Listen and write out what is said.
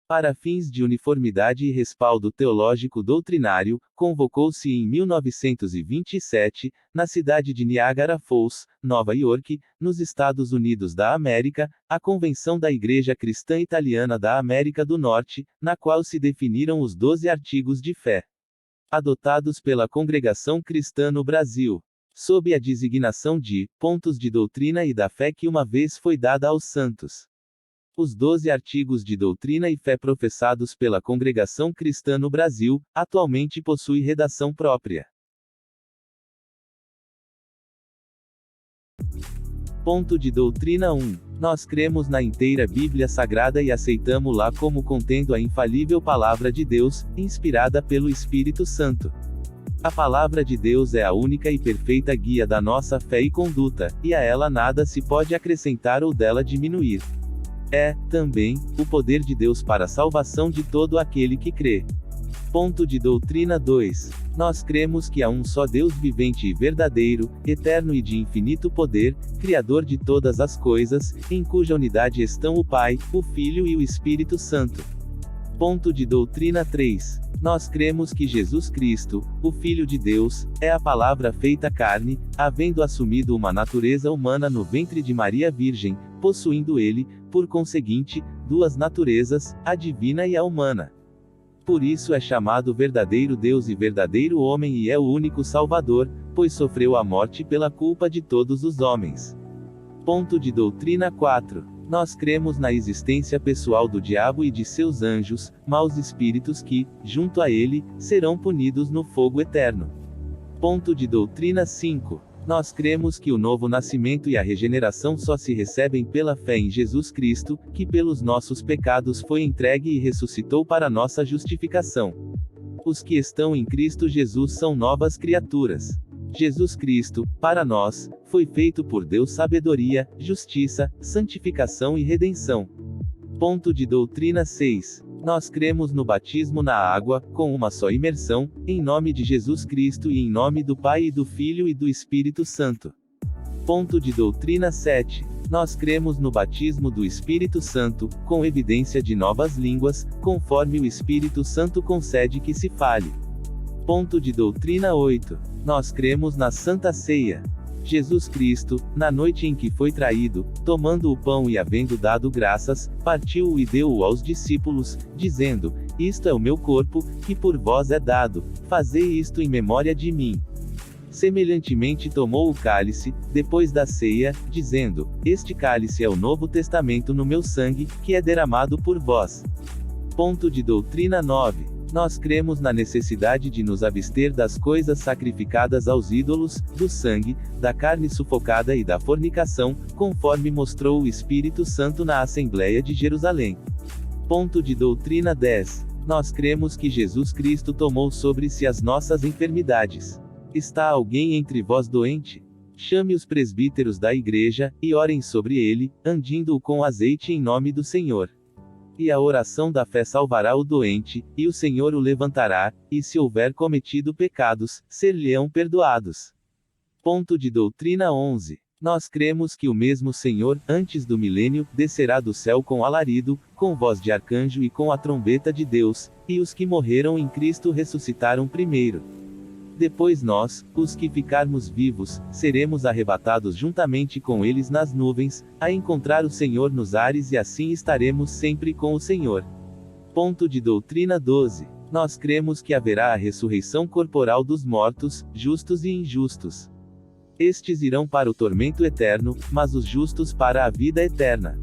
Para fins de uniformidade e respaldo teológico doutrinário, convocou-se em 1927, na cidade de Niagara Falls, Nova York, nos Estados Unidos da América, a Convenção da Igreja Cristã Italiana da América do Norte, na qual se definiram os 12 artigos de fé adotados pela Congregação Cristã no Brasil, sob a designação de pontos de doutrina e da fé que uma vez foi dada aos santos. Os 12 artigos de doutrina e fé professados pela Congregação Cristã no Brasil, atualmente possui redação própria. Ponto de doutrina 1. Nós cremos na inteira Bíblia Sagrada e aceitamo-la como contendo a infalível Palavra de Deus, inspirada pelo Espírito Santo. A Palavra de Deus é a única e perfeita guia da nossa fé e conduta, e a ela nada se pode acrescentar ou dela diminuir. É, também, o poder de Deus para a salvação de todo aquele que crê. Ponto de doutrina 2. Nós cremos que há um só Deus vivente e verdadeiro, eterno e de infinito poder, Criador de todas as coisas, em cuja unidade estão o Pai, o Filho e o Espírito Santo. Ponto de doutrina 3. Nós cremos que Jesus Cristo, o Filho de Deus, é a palavra feita carne, havendo assumido uma natureza humana no ventre de Maria Virgem, possuindo ele, por conseguinte, duas naturezas, a divina e a humana. Por isso é chamado verdadeiro Deus e verdadeiro homem e é o único Salvador, pois sofreu a morte pela culpa de todos os homens. Ponto de doutrina 4. Nós cremos na existência pessoal do diabo e de seus anjos, maus espíritos que, junto a ele, serão punidos no fogo eterno. Ponto de doutrina 5. Nós cremos que o novo nascimento e a regeneração só se recebem pela fé em Jesus Cristo, que pelos nossos pecados foi entregue e ressuscitou para nossa justificação. Os que estão em Cristo Jesus são novas criaturas. Jesus Cristo, para nós, foi feito por Deus sabedoria, justiça, santificação e redenção. Ponto de doutrina 6. Nós cremos no batismo na água, com uma só imersão, em nome de Jesus Cristo e em nome do Pai e do Filho e do Espírito Santo. Ponto de doutrina 7. Nós cremos no batismo do Espírito Santo, com evidência de novas línguas, conforme o Espírito Santo concede que se fale. Ponto de doutrina 8. Nós cremos na Santa Ceia. Jesus Cristo, na noite em que foi traído, tomando o pão e havendo dado graças, partiu-o e deu-o aos discípulos, dizendo: Isto é o meu corpo, que por vós é dado, fazei isto em memória de mim. Semelhantemente tomou o cálice, depois da ceia, dizendo: Este cálice é o novo testamento no meu sangue, que é derramado por vós. Ponto de doutrina 9. Nós cremos na necessidade de nos abster das coisas sacrificadas aos ídolos, do sangue, da carne sufocada e da fornicação, conforme mostrou o Espírito Santo na Assembleia de Jerusalém. Ponto de doutrina 10. Nós cremos que Jesus Cristo tomou sobre si as nossas enfermidades. Está alguém entre vós doente? Chame os presbíteros da igreja, e orem sobre ele, ungindo-o com azeite em nome do Senhor. E a oração da fé salvará o doente, e o Senhor o levantará, e se houver cometido pecados, ser-lhe-ão perdoados. Ponto de doutrina 11. Nós cremos que o mesmo Senhor, antes do milênio, descerá do céu com alarido, com voz de arcanjo e com a trombeta de Deus, e os que morreram em Cristo ressuscitaram primeiro. Depois nós, os que ficarmos vivos, seremos arrebatados juntamente com eles nas nuvens, a encontrar o Senhor nos ares e assim estaremos sempre com o Senhor. Ponto de doutrina 12. Nós cremos que haverá a ressurreição corporal dos mortos, justos e injustos. Estes irão para o tormento eterno, mas os justos para a vida eterna.